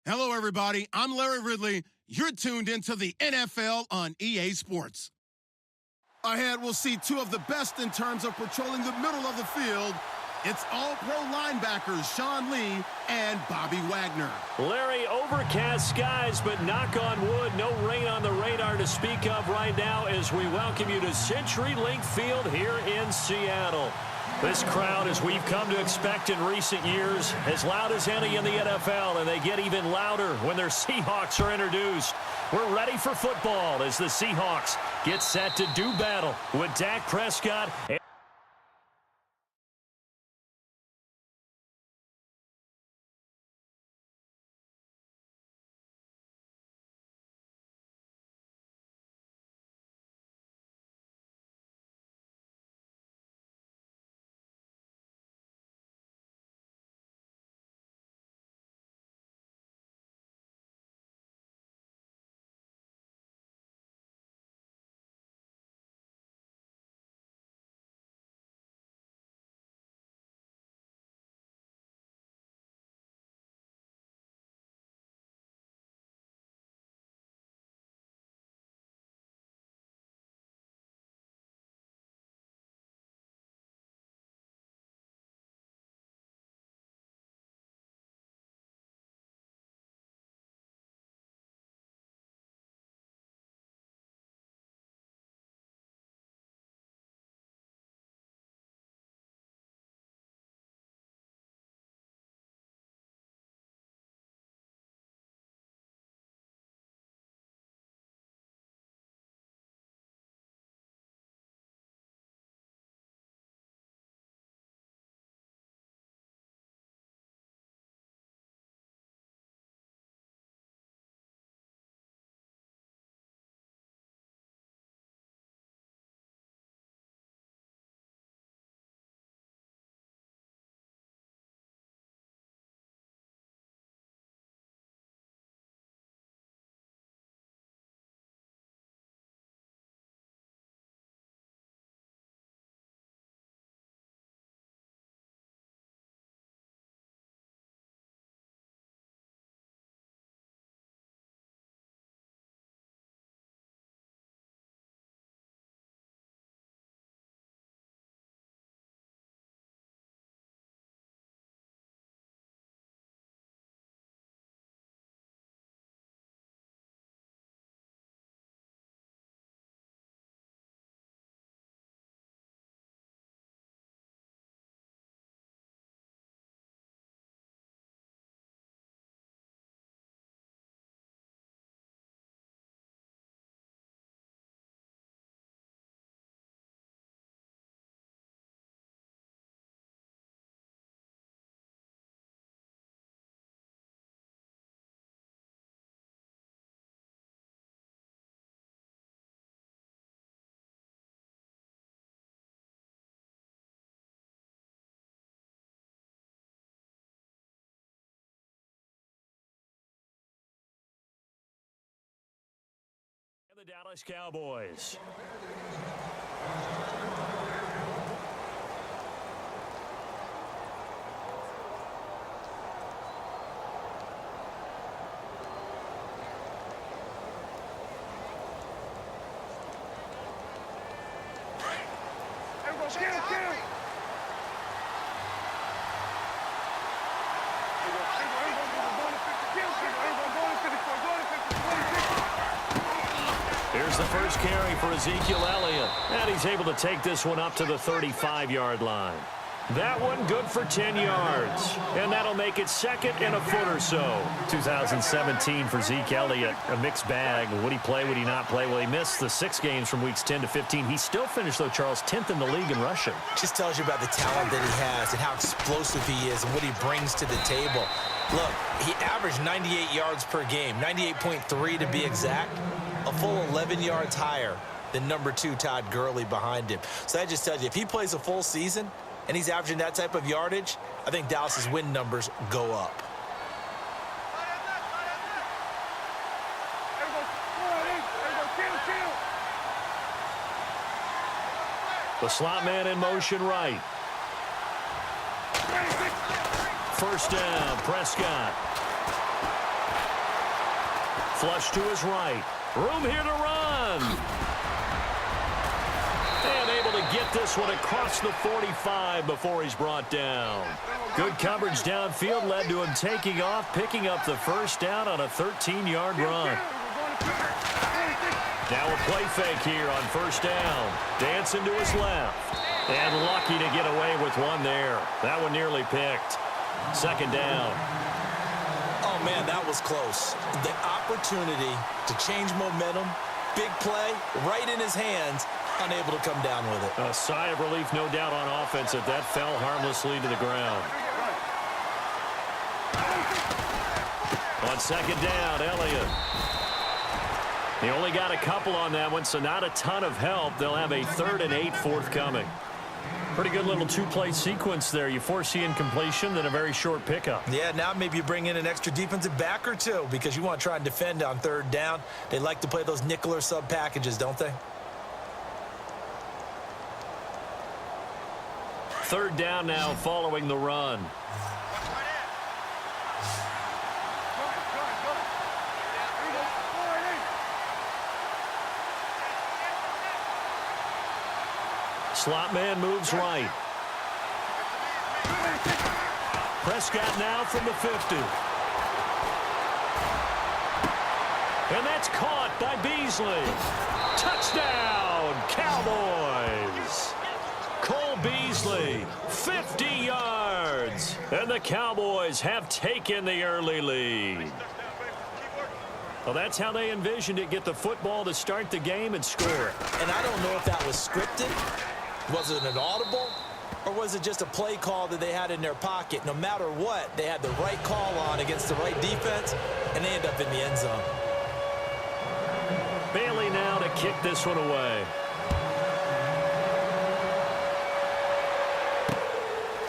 Hello, everybody. I'm Larry Ridley. You're tuned into the NFL on EA Sports. Ahead, we'll see two of the best in terms of patrolling the middle of the field. It's all-pro linebackers Sean Lee and Bobby Wagner. Larry, overcast skies, but knock on wood, no rain on the radar to speak of right now as we welcome you to CenturyLink Field here in Seattle. This crowd, as we've come to expect in recent years, as loud as any in the NFL, and they get even louder when their Seahawks are introduced. We're ready for football as the Seahawks get set to do battle with Dak Prescott. The Dallas Cowboys. Here's the first carry for Ezekiel Elliott, and he's able to take this one up to the 35-yard line. That one good for 10 yards, and that'll make it second and a foot or so. 2017 for Zeke Elliott, a mixed bag. Would he play, would he not play? Well, he missed the 6 games from weeks 10 to 15. He still finished, though, Charles, 10th in the league in rushing. Just tells you about the talent that he has and how explosive he is and what he brings to the table. Look, he averaged 98 yards per game, 98.3 to be exact, a full 11 yards higher than number 2 Todd Gurley behind him. So that just tells you, if he plays a full season and he's averaging that type of yardage, I think Dallas's win numbers go up. The slot man in motion right. First down, Prescott. Flush to his right. Room here to run. And able to get this one across the 45 before he's brought down. Good coverage downfield led to him taking off, picking up the first down on a 13-yard run. Now a play fake here on first down. Dancing to his left. And lucky to get away with one there. That one nearly picked. Second down. Oh, man, that was close. The opportunity to change momentum, big play, right in his hands, unable to come down with it. A sigh of relief, no doubt, on offense if that fell harmlessly to the ground. On second down, Elliott. He only got a couple on that one, so not a ton of help. They'll have a 3rd and 8 forthcoming. Pretty good little two-play sequence there. You foresee incompletion, then a very short pickup. Yeah, now maybe you bring in an extra defensive back or two because you want to try and defend on 3rd down. They like to play those nickel or sub packages, don't they? 3rd down now following the run. Slot man moves right. Prescott now from the 50. And that's caught by Beasley. Touchdown, Cowboys. Cole Beasley, 50 yards. And the Cowboys have taken the early lead. Well, that's how they envisioned it. Get the football to start the game and score it. And I don't know if that was scripted. Was it an audible? Or was it just a play call that they had in their pocket? No matter what, they had the right call on against the right defense, and they end up in the end zone. Bailey now to kick this one away.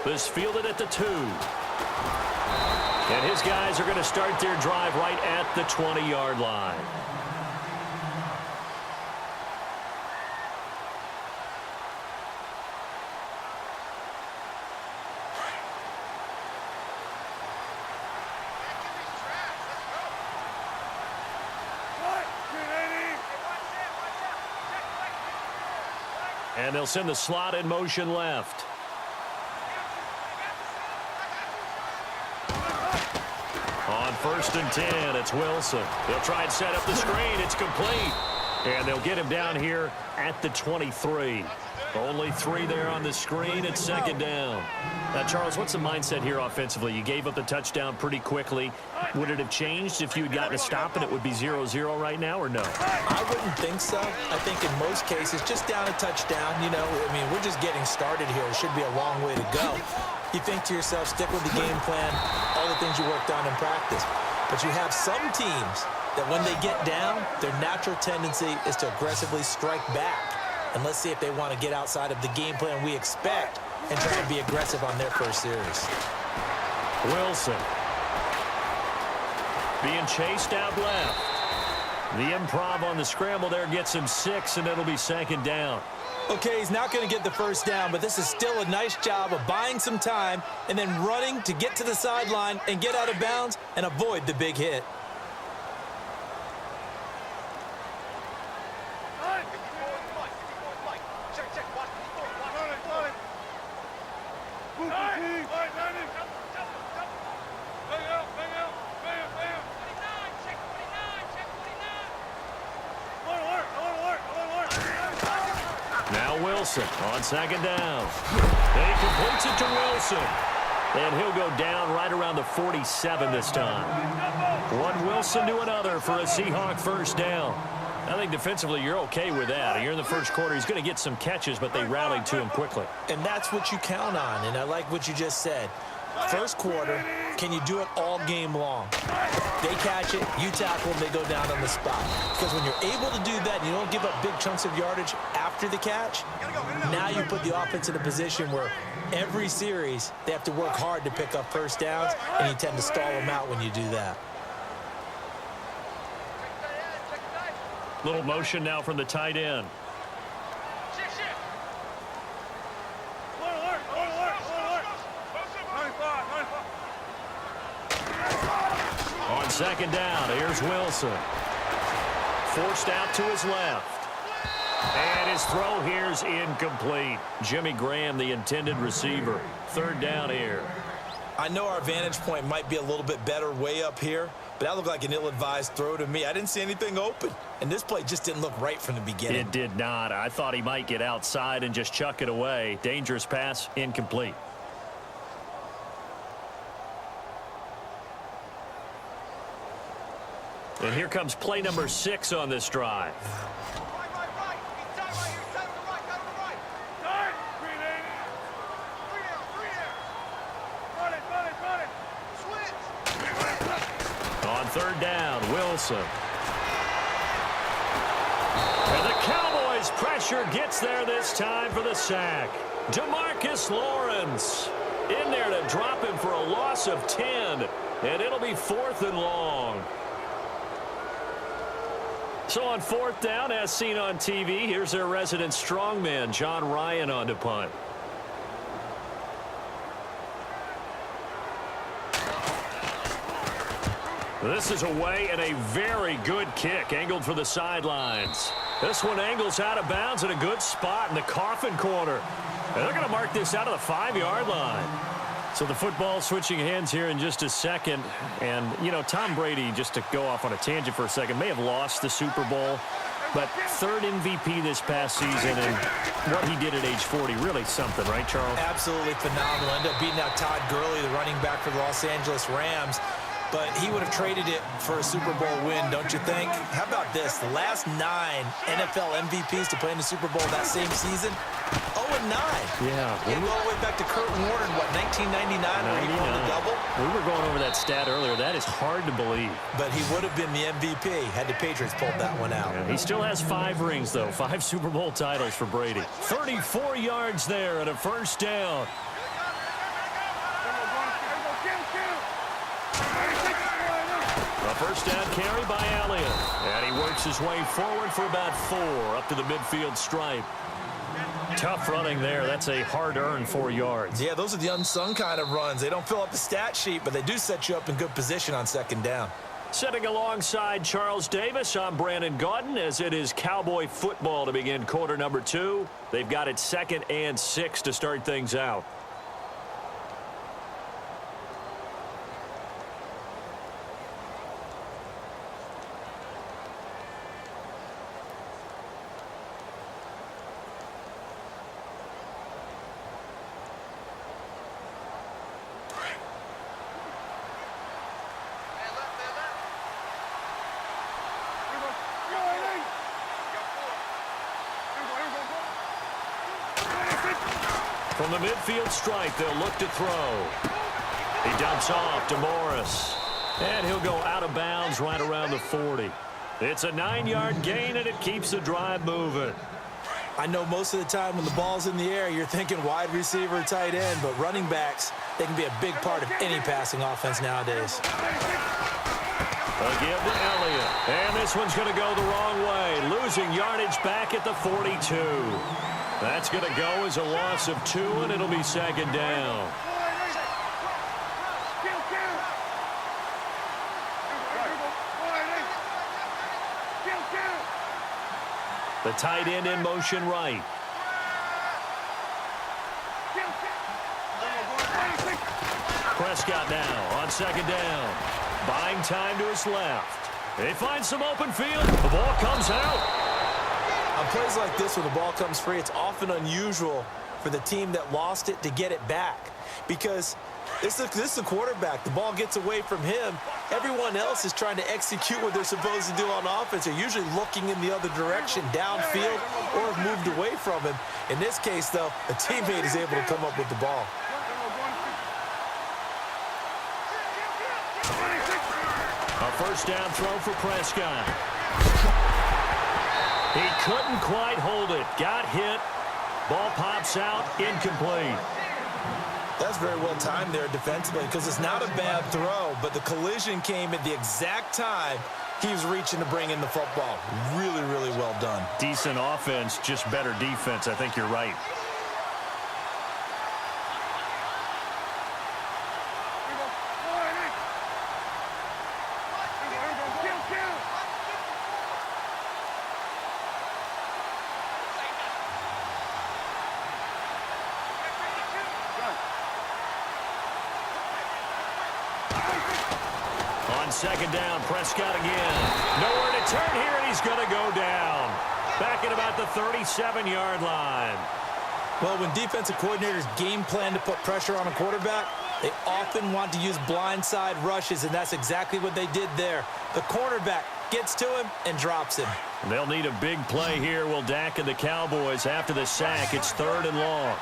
This fielded at the 2. And his guys are going to start their drive right at the 20-yard line. And they'll send the slot in motion left. On 1st and 10, it's Wilson. They'll try and set up the screen. It's complete. And they'll get him down here at the 23. Only 3 there on the screen. It's 2nd down. Now, Charles, what's the mindset here offensively? You gave up the touchdown pretty quickly. Would it have changed if you had gotten a stop and it would be 0-0 right now, or no? I wouldn't think so. I think in most cases, just down a touchdown, you know, I mean, we're just getting started here. It should be a long way to go. You think to yourself, stick with the game plan, all the things you worked on in practice. But you have some teams that when they get down, their natural tendency is to aggressively strike back. And let's see if they want to get outside of the game plan we expect and try and be aggressive on their first series. Wilson being chased out left. The improv on the scramble there gets him 6, and it'll be 2nd down. Okay, he's not going to get the first down, but this is still a nice job of buying some time and then running to get to the sideline and get out of bounds and avoid the big hit. Wilson on 2nd down. He completes it to Wilson. And he'll go down right around the 47 this time. One Wilson to another for a Seahawk first down. I think defensively you're okay with that. You're in the first quarter. He's going to get some catches, but they rallied to him quickly. And that's what you count on, and I like what you just said. First quarter, can you do it all game long? They catch it, you tackle them, they go down on the spot. Because when you're able to do that and you don't give up big chunks of yardage after the catch, now you put the offense in a position where every series they have to work hard to pick up first downs, and you tend to stall them out when you do that. Little motion now from the tight end. Second down. Here's Wilson. Forced out to his left. And his throw here's incomplete. Jimmy Graham, the intended receiver. Third down here. I know our vantage point might be a little bit better way up here, but that looked like an ill-advised throw to me. I didn't see anything open, and this play just didn't look right from the beginning. It did not. I thought he might get outside and just chuck it away. Dangerous pass, incomplete. And here comes play number 6 on this drive. On third down, Wilson. And the Cowboys' pressure gets there this time for the sack. DeMarcus Lawrence in there to drop him for a loss of 10. And it'll be 4th and long. So on 4th down, as seen on TV, here's their resident strongman, John Ryan, on to punt. This is away and a very good kick, angled for the sidelines. This one angles out of bounds in a good spot in the coffin corner. And they're going to mark this out of the 5-yard line. So the football switching hands here in just a second. And, you know, Tom Brady, just to go off on a tangent for a second, may have lost the Super Bowl. But 3rd MVP this past season, and what he did at age 40, really something, right, Charles? Absolutely phenomenal. Ended up beating out Todd Gurley, the running back for the Los Angeles Rams. But he would have traded it for a Super Bowl win, don't you think? How about this? The last 9 NFL MVPs to play in the Super Bowl that same season, 0-9. Yeah. You go all the way back to Kurt Warner in, what, 1999 where he won the double? We were going over that stat earlier. That is hard to believe. But he would have been the MVP had the Patriots pulled that one out. Yeah, he still has 5 rings, though. 5 Super Bowl titles for Brady. 34 yards there and a first down. A first down carry by Elliott. And he works his way forward for about 4 up to the midfield stripe. Tough running there. That's a hard-earned 4 yards. Yeah, those are the unsung kind of runs. They don't fill up the stat sheet, but they do set you up in good position on second down. Sitting alongside Charles Davis, I'm Brandon Gaudin, as it is Cowboy football to begin quarter number 2. They've got it 2nd and 6 to start things out. From the midfield stripe, they'll look to throw. He dumps off to Morris. And he'll go out of bounds right around the 40. It's a 9-yard gain, and it keeps the drive moving. I know most of the time when the ball's in the air, you're thinking wide receiver, tight end, but running backs, they can be a big part of any passing offense nowadays. A give to Elliott. And this one's going to go the wrong way, losing yardage back at the 42. That's going to go as a loss of 2, and it'll be second down. The tight end in motion right. Prescott now on second down. Buying time to his left. They find some open field. The ball comes out. On plays like this where the ball comes free, it's often unusual for the team that lost it to get it back. Because this is a quarterback. The ball gets away from him. Everyone else is trying to execute what they're supposed to do on offense. They're usually looking in the other direction, downfield, or have moved away from him. In this case, though, a teammate is able to come up with the ball. A first down throw for Prescott. He couldn't quite hold it. Got hit. Ball pops out. Incomplete. That's very well timed there defensively because it's not a bad throw, but the collision came at the exact time he was reaching to bring in the football. Really, really well done. Decent offense, just better defense. I think you're right. On second down, Prescott again. Nowhere to turn here, and he's going to go down. Back at about the 37-yard line. Well, when defensive coordinators game plan to put pressure on a quarterback, they often want to use blindside rushes, and that's exactly what they did there. The cornerback gets to him and drops him. And they'll need a big play here, will Dak and the Cowboys after the sack. It's 3rd and long.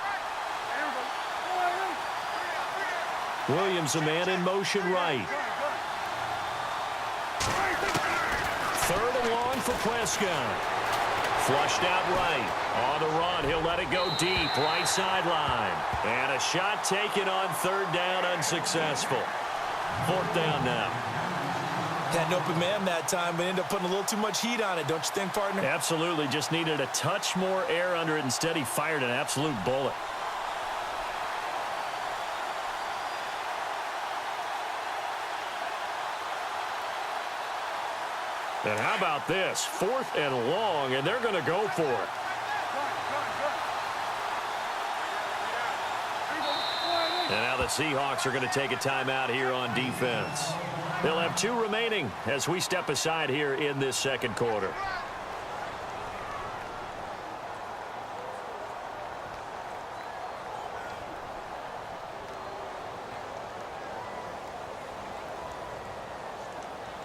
Williams, a man in motion right. 3rd and long for Prescott. Flushed out right. On the run, he'll let it go deep. Right sideline. And a shot taken on 3rd down, unsuccessful. 4th down now. Had an open man that time, but ended up putting a little too much heat on it, don't you think, partner? Absolutely. Just needed a touch more air under it. Instead, he fired an absolute bullet. And how about this? 4th and long, and they're going to go for it. And now the Seahawks are going to take a timeout here on defense. They'll have 2 remaining as we step aside here in this second quarter.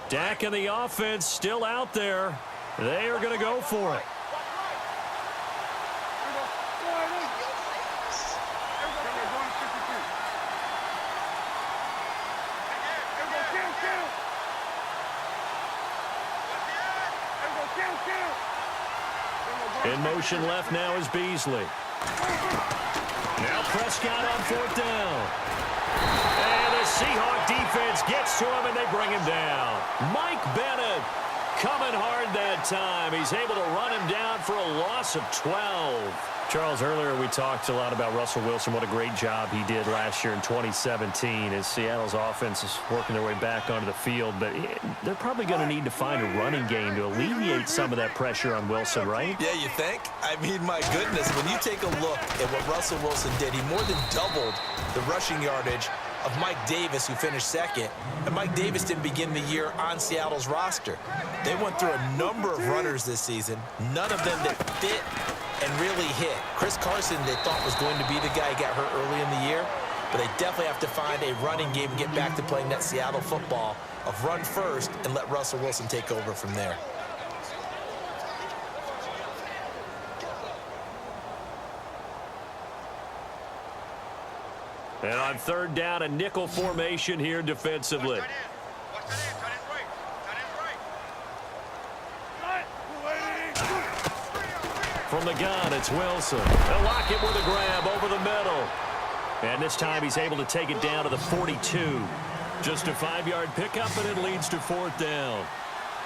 Dak and the offense still out there. They are going to go for it. In motion left now is Beasley. Now Prescott on 4th down. And the Seahawk defense gets to him, and they bring him down. Mike Bennett coming hard that time. He's able to run him down for a loss of 12. Charles, earlier we talked a lot about Russell Wilson, what a great job he did last year in 2017 as Seattle's offense is working their way back onto the field. But they're probably going to need to find a running game to alleviate some of that pressure on Wilson, right? Yeah, you think? I mean, my goodness, when you take a look at what Russell Wilson did, he more than doubled the rushing yardage of Mike Davis, who finished 2nd. And Mike Davis didn't begin the year on Seattle's roster. They went through a number of runners this season, none of them that fit and really hit. Chris Carson, they thought was going to be the guy who got hurt early in the year, but they definitely have to find a running game and get back to playing that Seattle football of run first and let Russell Wilson take over from there. And on 3rd down, a nickel formation here defensively. From the gun, it's Wilson. They'll lock it with a grab over the middle. And this time he's able to take it down to the 42. Just a 5-yard pickup, and it leads to 4th down.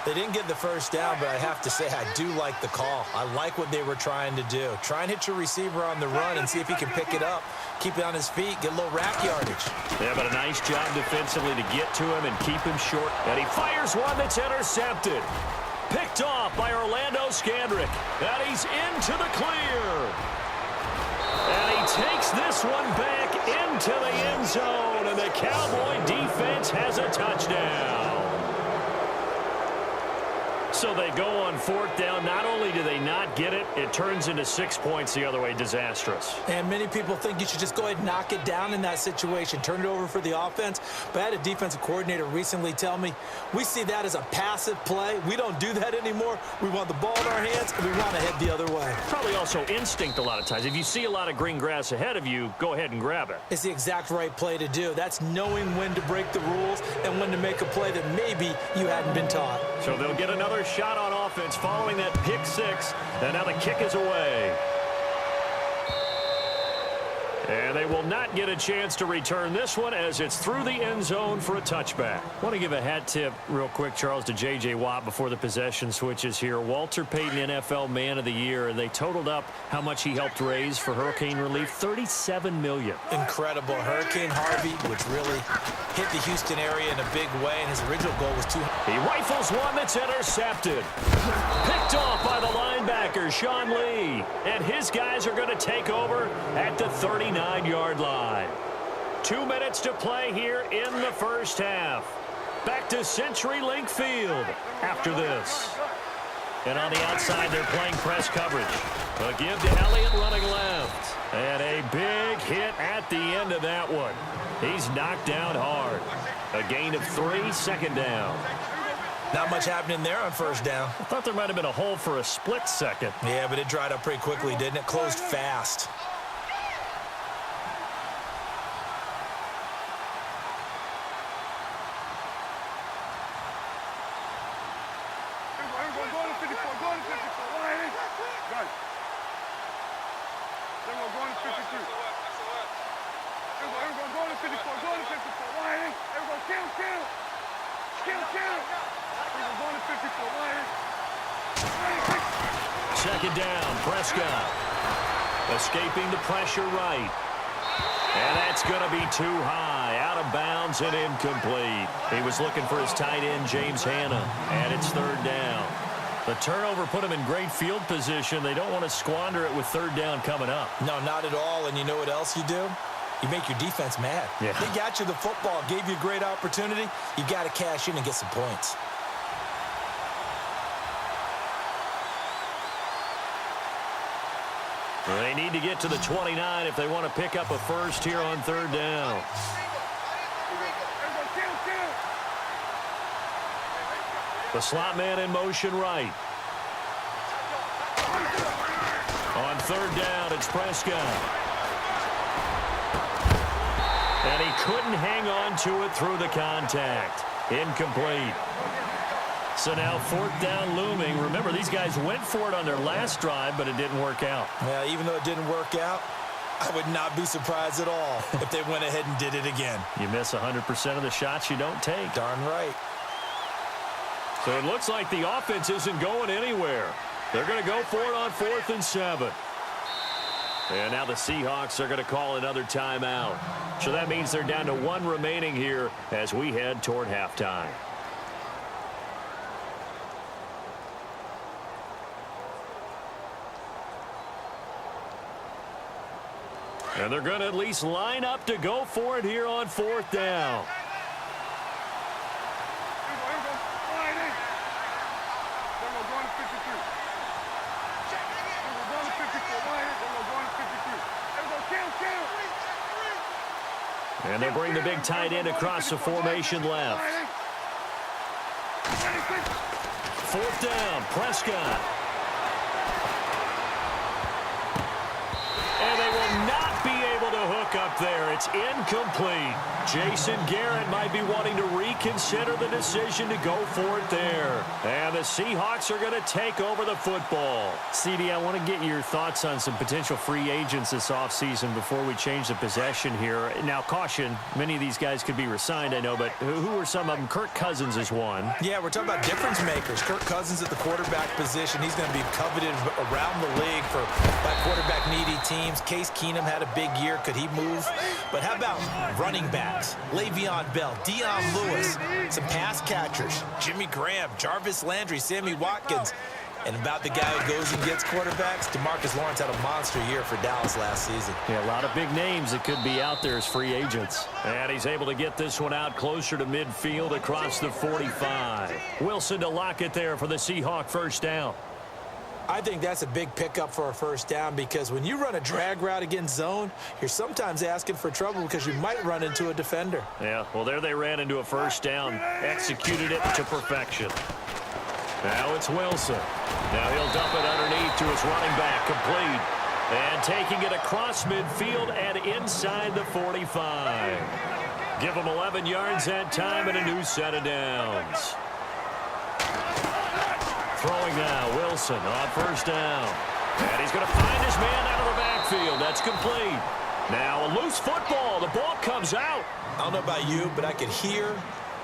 They didn't get the first down, but I have to say I do like the call. I like what they were trying to do. Try and hit your receiver on the run and see if he can pick it up, keep it on his feet, get a little rack yardage. Yeah, but a nice job defensively to get to him and keep him short. And he fires one that's intercepted. Picked off by Orlando Scandrick. And he's into the clear. And he takes this one back into the end zone. And the Cowboy defense has a touchdown. So they go on 4th down. Not only do they not get it, it turns into 6 points the other way. Disastrous. And many people think you should just go ahead and knock it down in that situation. Turn it over for the offense. But I had a defensive coordinator recently tell me, we see that as a passive play. We don't do that anymore. We want the ball in our hands, and we want to head the other way. Probably also instinct a lot of times. If you see a lot of green grass ahead of you, go ahead and grab it. It's the exact right play to do. That's knowing when to break the rules and when to make a play that maybe you hadn't been taught. So they'll get another shot on offense following that pick 6, and now the kick is away. And they will not get a chance to return this one as it's through the end zone for a touchback. I want to give a hat tip real quick, Charles, to J.J. Watt before the possession switches here. Walter Payton NFL Man of the Year, and they totaled up how much he helped raise for hurricane relief, $37 million. Incredible. Hurricane Harvey, which really hit the Houston area in a big way, and his original goal was He rifles one that's intercepted. Picked off by the linebacker, Sean Lee. And his guys are going to take over at the 39-yard line. 2 minutes to play here in the first half. back to CenturyLink Field after this. And on the outside, they're playing press coverage. A give to Elliott running left. And a big hit at the end of that one. He's knocked down hard. A gain of 3, second down. Not much happening there on first down. I thought there might have been a hole for a split second. Yeah, but it dried up pretty quickly, didn't it? Closed fast. Second down, Prescott. Escaping the pressure right. And that's going to be too high. Out of bounds and incomplete. He was looking for his tight end, James Hanna. And it's third down. The turnover put him in great field position. They don't want to squander it with third down coming up. No, not at all. And you know what else you do? You make your defense mad. Yeah. They got you the football, gave you a great opportunity. You got to cash in and get some points. They need to get to the 29 if they want to pick up a first here on third down. The slot man in motion right. On third down, it's Prescott. And he couldn't hang on to it through the contact. Incomplete. So now fourth down looming. Remember, these guys went for it on their last drive, but it didn't work out. Yeah, even though it didn't work out, I would not be surprised at all if they went ahead and did it again. You miss 100% of the shots you don't take. Darn right. So it looks like the offense isn't going anywhere. They're going to go for it on 4th and 7. And now the Seahawks are going to call another timeout. So that means they're down to 1 remaining here as we head toward halftime. And they're going to at least line up to go for it here on 4th down. And they bring the big tight end across the formation left. 4th down, Prescott. And they will not be able to hook up there. It's incomplete. Jason Garrett might be wanting to reconsider the decision to go for it there. And the Seahawks are going to take over the football. CD, I want to get your thoughts on some potential free agents this offseason before we change the possession here. Now, caution, many of these guys could be re-signed, I know, but who are some of them? Kirk Cousins is one. Yeah, we're talking about difference makers. Kirk Cousins at the quarterback position. He's going to be coveted around the league by quarterback-needy teams. Case Keenum had a big year. Could he move? But how about running backs? Le'Veon Bell, Dion Lewis, some pass catchers, Jimmy Graham, Jarvis Landry, Sammy Watkins. And about the guy who goes and gets quarterbacks, DeMarcus Lawrence had a monster year for Dallas last season. Yeah, a lot of big names that could be out there as free agents. And he's able to get this one out closer to midfield across the 45. Wilson to lock it there for the Seahawk first down. I think that's a big pickup for a first down because when you run a drag route against zone, you're sometimes asking for trouble because you might run into a defender. Yeah, well, there they ran into a first down, executed it to perfection. Now it's Wilson. Now he'll dump it underneath to his running back, complete. And taking it across midfield and inside the 45. Give him 11 yards that time and a new set of downs. Throwing now, Wilson on first down. And he's going to find his man out of the backfield. That's complete. Now a loose football. The ball comes out. I don't know about you, but I could hear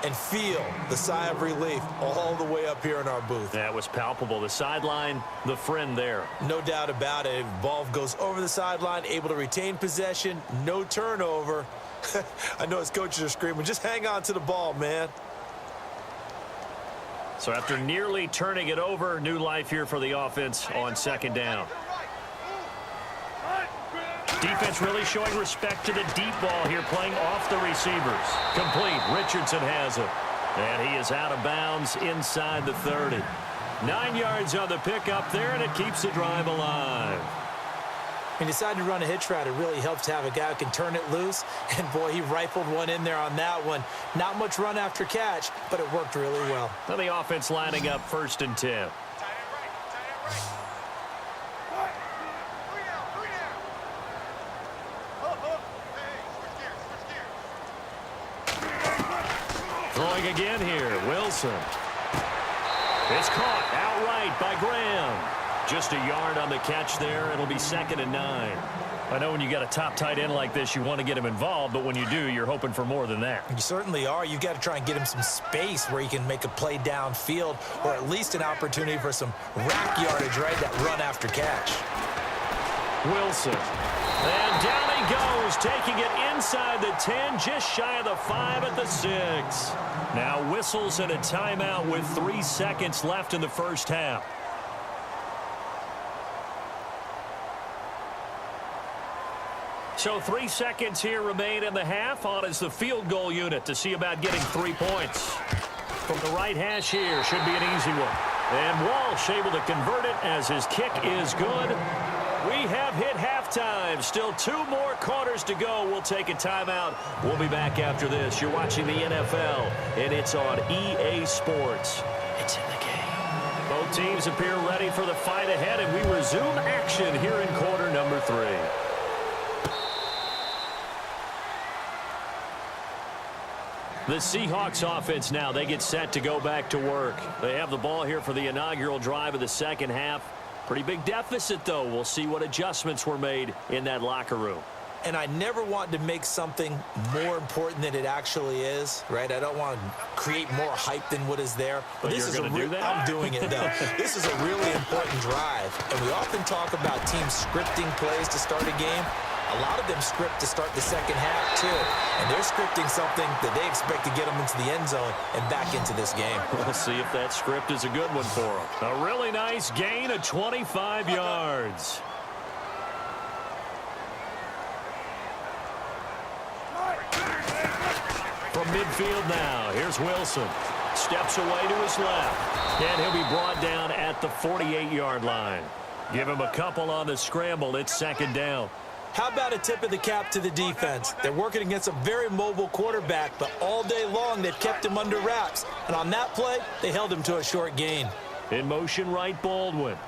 and feel the sigh of relief all the way up here in our booth. That was palpable. The sideline, the friend there. No doubt about it. Ball goes over the sideline, able to retain possession, no turnover. I know his coaches are screaming, just hang on to the ball, man. So after nearly turning it over, new life here for the offense on second down. Defense really showing respect to the deep ball here, playing off the receivers. Complete. Richardson has it. And he is out of bounds inside the 30. 9 yards on the pickup there, and it keeps the drive alive. He decided to run a hitch route. It really helps to have a guy who can turn it loose. And, boy, he rifled one in there on that one. Not much run after catch, but it worked really well. Now the offense lining up 1st and 10. Throwing again here, Wilson. It's caught outright by Graham. Just a yard on the catch there. It'll be 2nd and 9. I know when you got a top tight end like this, you want to get him involved, but when you do, you're hoping for more than that. You certainly are. You've got to try and get him some space where he can make a play downfield, or at least an opportunity for some rack yardage, right? That run after catch. Wilson. And down he goes, taking it inside the 10, just shy of the 5 at the 6. Now whistles and a timeout with 3 seconds left in the first half. So 3 seconds here remain in the half. On is the field goal unit to see about getting 3 points. From the right hash here, should be an easy one. And Walsh able to convert it as his kick is good. We have hit halftime. Still 2 more quarters to go. We'll take a timeout. We'll be back after this. You're watching the NFL, and it's on EA Sports. It's in the game. Both teams appear ready for the fight ahead, and we resume action here in quarter number 3. The Seahawks offense now, they get set to go back to work. They have the ball here for the inaugural drive of the second half. Pretty big deficit, though. We'll see what adjustments were made in that locker room. And I never want to make something more important than it actually is, right? I don't want to create more hype than what is there. But this is going to do that? I'm doing it, though. This is a really important drive. And we often talk about teams scripting plays to start a game. A lot of them script to start the second half, too. And they're scripting something that they expect to get them into the end zone and back into this game. We'll see if that script is a good one for them. A really nice gain of 25 yards. From midfield now, here's Wilson. Steps away to his left. And he'll be brought down at the 48-yard line. Give him a couple on the scramble. It's 2nd down. How about a tip of the cap to the defense? They're working against a very mobile quarterback, but all day long they've kept him under wraps. And on that play, they held him to a short gain. In motion right, Baldwin.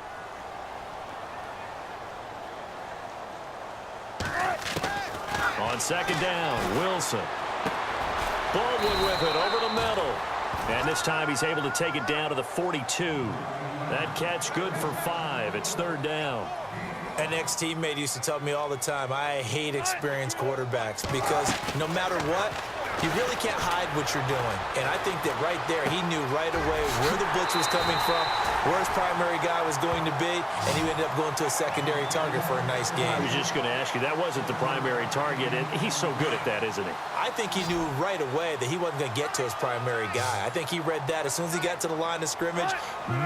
On 2nd down, Wilson. Baldwin with it over the middle. And this time he's able to take it down to the 42. That catch good for 5. It's 3rd down. An ex-teammate used to tell me all the time, I hate experienced quarterbacks because no matter what, you really can't hide what you're doing. And I think that right there, he knew right away where the blitz was coming from, where his primary guy was going to be, and he ended up going to a secondary target for a nice game. I was just going to ask you, that wasn't the primary target, and he's so good at that, isn't he? I think he knew right away that he wasn't going to get to his primary guy. I think he read that as soon as he got to the line of scrimmage,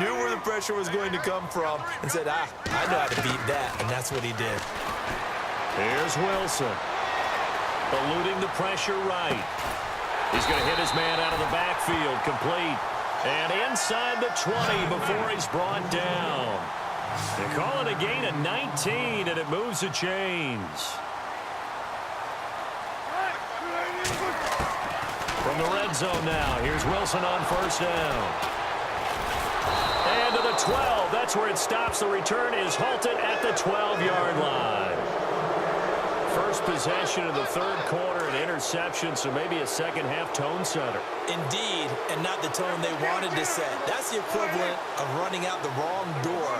knew where the pressure was going to come from, and said, I know how to beat that, and that's what he did. Here's Wilson. Eluding the pressure right. He's going to hit his man out of the backfield, complete. And inside the 20 before he's brought down. They call it a gain of 19, and it moves the chains. From the red zone now, here's Wilson on 1st down. And to the 12, that's where it stops. The return is halted at the 12-yard line. First possession of the 3rd quarter, an interception, so maybe a second-half tone setter. Indeed, and not the tone they wanted to set. That's the equivalent of running out the wrong door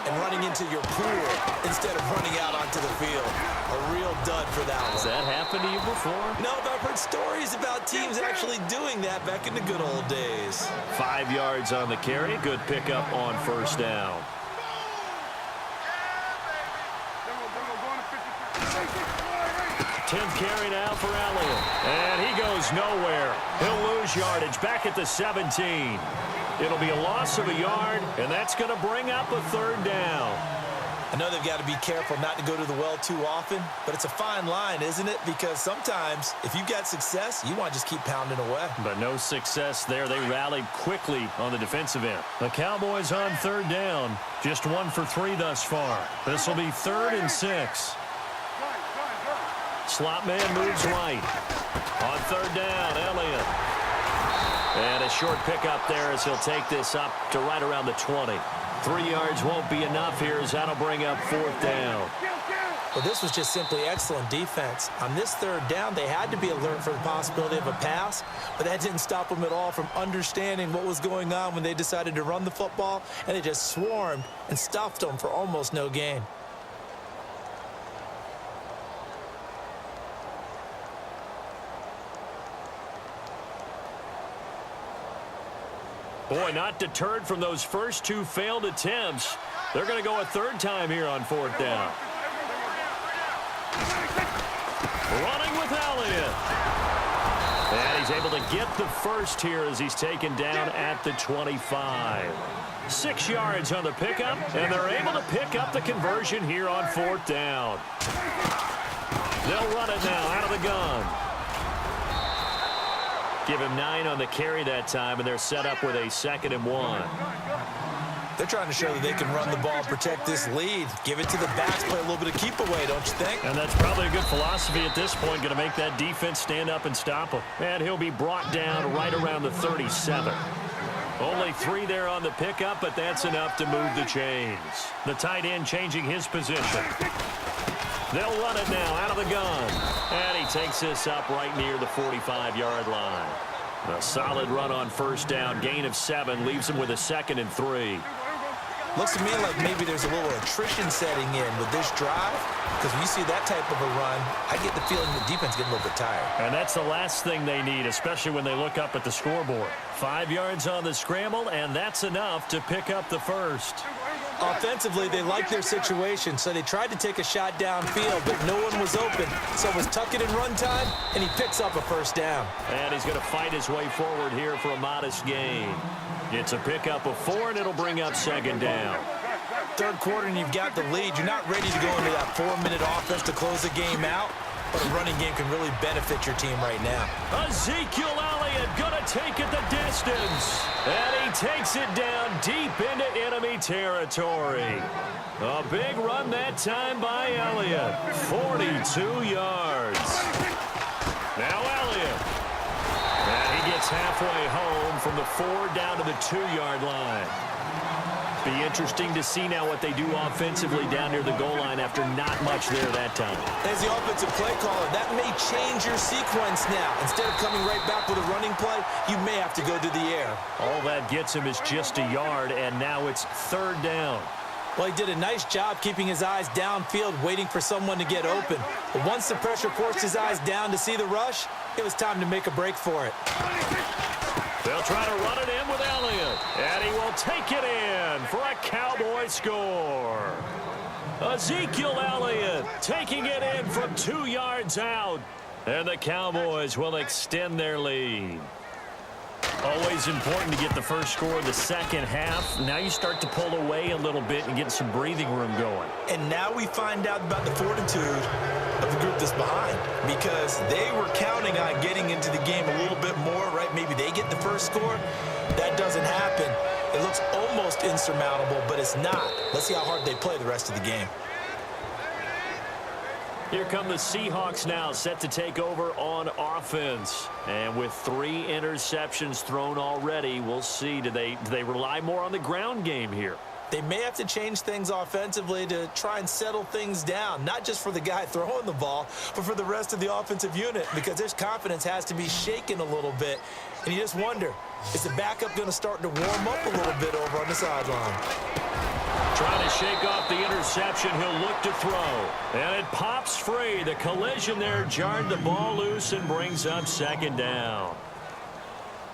and running into your pool instead of running out onto the field. A real dud for that one. Has that happened to you before? No, but I've heard stories about teams actually doing that back in the good old days. 5 yards on the carry. Good pickup on 1st down. Tenth carry now for Elliott. And he goes nowhere. He'll lose yardage back at the 17. It'll be a loss of a yard, and that's going to bring up a 3rd down. I know they've got to be careful not to go to the well too often, but it's a fine line, isn't it? Because sometimes if you've got success, you want to just keep pounding away. But no success there. They rallied quickly on the defensive end. The Cowboys on third down. Just 1 for 3 thus far. This will be 3rd and 6. Slot man moves right. On third down, Elliott. And a short pickup there as he'll take this up to right around the 20. 3 yards won't be enough here as that'll bring up 4th down. Well, this was just simply excellent defense. On this 3rd down, they had to be alert for the possibility of a pass, but that didn't stop them at all from understanding what was going on when they decided to run the football, and they just swarmed and stuffed them for almost no gain. Boy, not deterred from those first 2 failed attempts. They're going to go a 3rd time here on 4th down. Running with Elliott. And he's able to get the first here as he's taken down at the 25. 6 yards on the pickup, and they're able to pick up the conversion here on 4th down. They'll run it now out of the gun. Give him 9 on the carry that time, and they're set up with a 2nd and 1. They're trying to show that they can run the ball and protect this lead. Give it to the backs, play a little bit of keep away, don't you think? And that's probably a good philosophy at this point, going to make that defense stand up and stop him. And he'll be brought down right around the 37. Only 3 there on the pickup, but that's enough to move the chains. The tight end changing his position. They'll run it now out of the gun. And he takes this up right near the 45-yard line. A solid run on 1st down. Gain of 7 leaves him with a 2nd and 3. Looks to me like maybe there's a little attrition setting in with this drive, because when you see that type of a run, I get the feeling the defense getting a little bit tired. And that's the last thing they need, especially when they look up at the scoreboard. 5 yards on the scramble, and that's enough to pick up the first. Offensively, they liked their situation, so they tried to take a shot downfield, but no one was open. So it was tuck it in run time, and he picks up a 1st down. And he's going to fight his way forward here for a modest gain. It's a pickup of 4, and it'll bring up 2nd down. 3rd quarter, and you've got the lead. You're not ready to go into that 4-minute offense to close the game out, but a running game can really benefit your team right now. Ezekiel Elliott gonna take it the distance. And he takes it down deep into enemy territory. A big run that time by Elliott. 42 yards. Now Elliott. And he gets halfway home from the 4 down to the 2-yard line. Be interesting to see now what they do offensively down near the goal line after not much there that time. As the offensive play caller, that may change your sequence now. Instead of coming right back with a running play, you may have to go to the air. All that gets him is just a yard, and now it's 3rd down. Well, he did a nice job keeping his eyes downfield, waiting for someone to get open. But once the pressure forced his eyes down to see the rush, it was time to make a break for it. They'll try to run it in with Elliott, and he will take it in for a Cowboy score. Ezekiel Elliott taking it in from 2 yards out, and the Cowboys will extend their lead. Always important to get the first score of the second half. Now you start to pull away a little bit and get some breathing room going. And now we find out about the fortitude of the group that's behind, because they were counting on getting into the game a little bit more, right? Maybe they get the first score. That doesn't happen. It looks almost insurmountable, but it's not. Let's see how hard they play the rest of the game. Here come the Seahawks now, set to take over on offense. And with 3 interceptions thrown already, we'll see. Do they rely more on the ground game here? They may have to change things offensively to try and settle things down, not just for the guy throwing the ball, but for the rest of the offensive unit, because their confidence has to be shaken a little bit. And you just wonder, is the backup going to start to warm up a little bit over on the sideline? Trying to shake off the interception, he'll look to throw. And it pops free. The collision there jarred the ball loose and brings up 2nd down.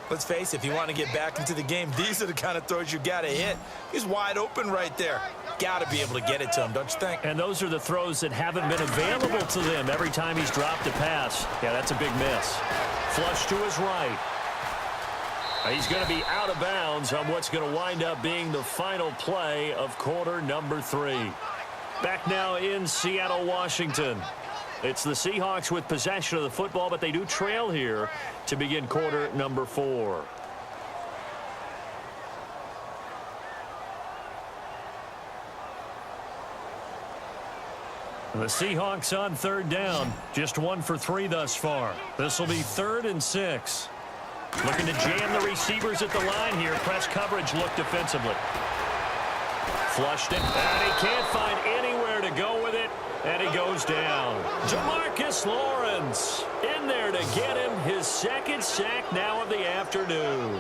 Let's face it, if you want to get back into the game, these are the kind of throws you got to hit. He's wide open right there. Got to be able to get it to him, don't you think? And those are the throws that haven't been available to them every time he's dropped a pass. Yeah, that's a big miss. Flush to his right. He's going to be out of bounds on what's going to wind up being the final play of quarter number 3. Back now in Seattle, Washington. It's the Seahawks with possession of the football, but they do trail here to begin quarter number 4. The Seahawks on third down. Just 1 for 3 thus far. This will be 3rd and 6. Looking to jam the receivers at the line here. Press coverage look defensively. Flushed it, and he can't find anywhere to go with it, and he goes down. Jamarcus Lawrence in there to get him his 2nd sack now of the afternoon.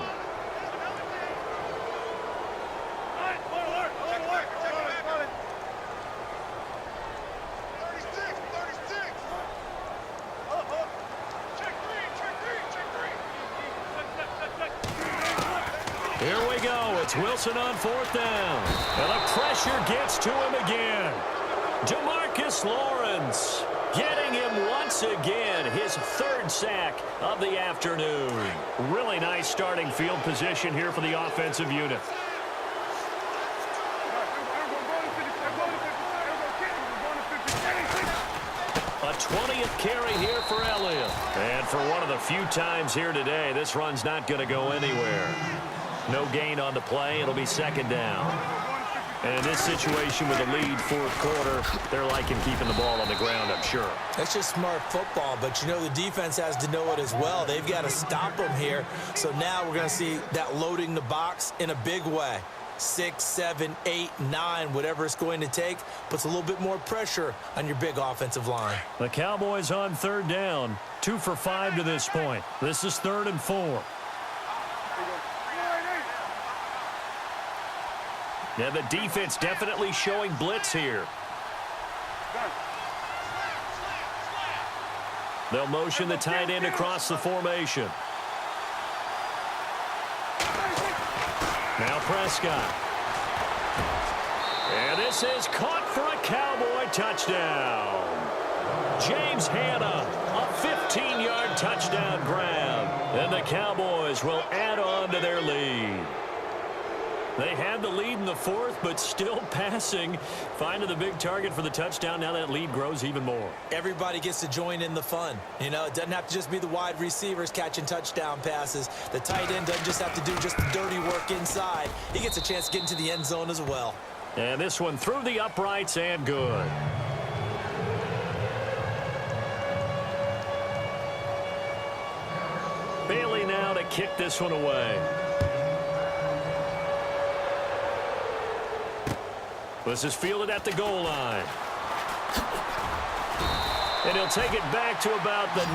Here we go. It's Wilson on 4th down. And the pressure gets to him again. Jamarcus Lawrence getting him once again his 3rd sack of the afternoon. Really nice starting field position here for the offensive unit. A 20th carry here for Elliott. And for one of the few times here today, this run's not going to go anywhere. No gain on the play. It'll be 2nd down. And in this situation with a lead 4th quarter, they're liking keeping the ball on the ground, I'm sure. That's just smart football, but you know the defense has to know it as well. They've got to stop them here. So now we're going to see that loading the box in a big way. 6, 7, 8, 9, whatever it's going to take, puts a little bit more pressure on your big offensive line. The Cowboys on 3rd down. 2 for 5 to this point. This is 3rd and 4. Yeah, the defense definitely showing blitz here. They'll motion the tight end across the formation. Now Prescott. And this is caught for a Cowboy touchdown. James Hanna, a 15-yard touchdown grab. And the Cowboys will add on to their lead. They had the lead in the 4th, but still passing. Finding the big target for the touchdown. Now that lead grows even more. Everybody gets to join in the fun. You know, it doesn't have to just be the wide receivers catching touchdown passes. The tight end doesn't just have to do just the dirty work inside. He gets a chance to get into the end zone as well. And this one through the uprights and good. Bailey now to kick this one away. This is fielded at the goal line. And he'll take it back to about the